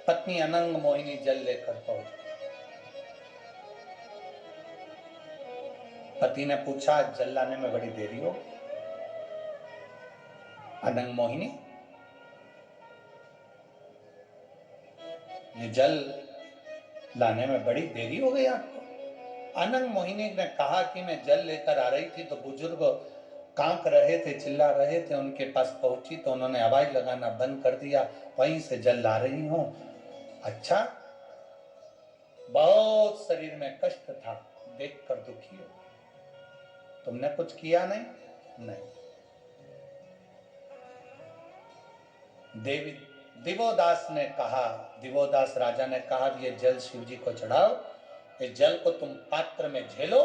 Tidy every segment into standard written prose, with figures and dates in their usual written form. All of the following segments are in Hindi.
पत्नी अनंग मोहिनी जल लेकर पहुंच। पति ने पूछा, जल लाने में बड़ी देरी हो? अनंग मोहिनी, ये जल लाने में बड़ी देरी हो गई आपको? अनंग मोहिनी ने कहा कि मैं जल लेकर आ रही थी तो बुजुर्ग कांप रहे थे, चिल्ला रहे थे, उनके पास पहुंची तो उन्होंने आवाज लगाना बंद कर दिया, वहीं से जल ला रही हूं। अच्छा, बहुत शरीर में कष्ट था, देखकर दुखी हो, तुमने कुछ किया नहीं? नहीं। देवी दिवोदास ने कहा, दिवोदास राजा ने कहा, ये जल शिव जी को चढ़ाओ, इस जल को तुम पात्र में झेलो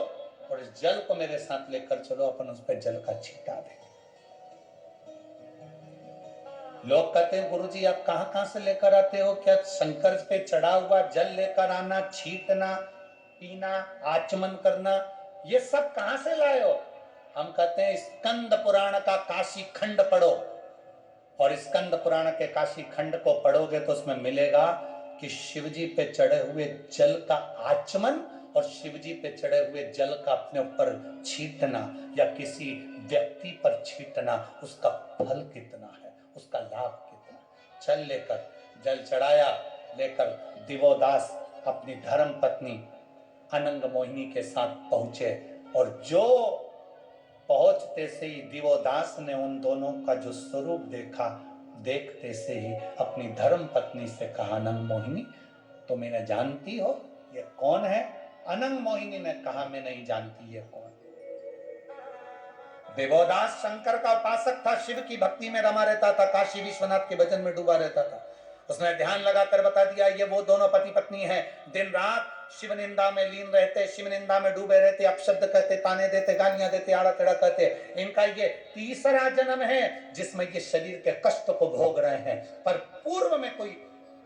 और इस जल को मेरे साथ लेकर चलो, अपन उस पर जल का छींटा दें। लोग कहते हैं, गुरुजी आप कहां कहां से लेकर आते हो? क्या शंकर पे चढ़ा हुआ जल लेकर आना, छींटना, पीना, आचमन करना, ये सब कहां से लाए हो? हम कहते हैं, स्कंद पुराण का काशी खंड पढ़ो, और स्कंद पुराण के काशी खंड को पढ़ोगे तो उसमें मिलेगा कि शिवजी पे चढ़े हुए जल का आचमन और शिवजी पे चढ़े हुए जल का अपने ऊपर छींटना या किसी व्यक्ति पर छींटना, उसका फल कितना है, उसका लाभ कितना है। चल लेकर जल चढ़ाया, लेकर दिवोदास अपनी धर्म पत्नी अनंग मोहिनी के साथ पहुंचे, और जो पहुंचते से ही दिवोदास ने उन दोनों का जो स्वरूप देखा, देखते से ही अपनी धर्म पत्नी से कहा, अनंग मोहिनी तुम इन्हें जानती हो, ये कौन है? अनंग मोहिनी ने कहा, मैं नहीं जानती ये कौन। दिवोदास शंकर का उपासक था, शिव की भक्ति में रमा रहता था, काशी विश्वनाथ के भजन में डूबा रहता था। उसने ध्यान लगाकर बता दिया, ये वो दोनों पति पत्नी हैं, दिन रात शिव निंदा में लीन रहते, शिव निंदा में डूबे रहते, अपशब्द कहते, ताने देते, गालियां देते, आड़ा टेढ़ा कहते। इनका ये तीसरा जन्म है जिसमें ये शरीर के कष्ट को भोग रहे हैं। पर पूर्व में कोई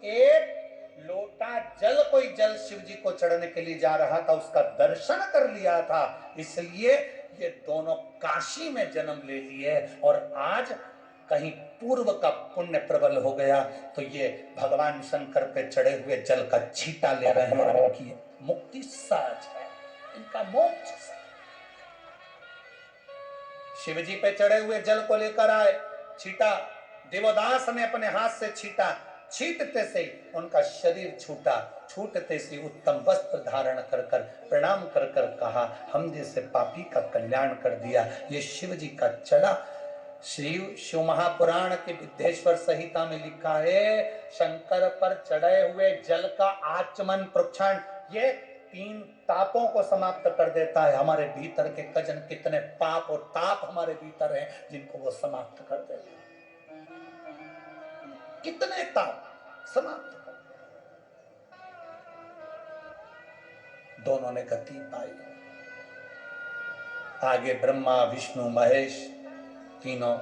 एक लोटा जल, कोई जल शिव जी को चढ़ने के लिए जा रहा था, उसका दर्शन कर लिया था, इसलिए ये दोनों काशी में जन्म ले लिए, और आज कहीं पूर्व का पुण्य प्रबल हो गया तो ये भगवान शंकर पे चढ़े हुए जल का छींटा ले रहे हैं, और इनकी मुक्ति सहज है, इनका मोक्ष। शिव जी पे चढ़े हुए जल को लेकर आए, छींटा, दिवोदास ने अपने हाथ से छींटा, छींटते से उनका शरीर छूटा, छूटते से उत्तम वस्त्र धारण कर कर प्रणाम कर कर कहा, हम जैसे पापी का कल्याण कर दिया। ये शिव जी का चढ़ा, शिव महापुराण के विद्येश्वर संहिता में लिखा है, शंकर पर चढ़े हुए जल का आचमन प्रोक्षण, ये 3 तापों को समाप्त कर देता है। हमारे भीतर के कजन कितने पाप और ताप हमारे भीतर हैं जिनको वो समाप्त कर देता है, कितने ताप समाप्त कर। दोनों ने गति पाई, आगे ब्रह्मा विष्णु महेश तीनों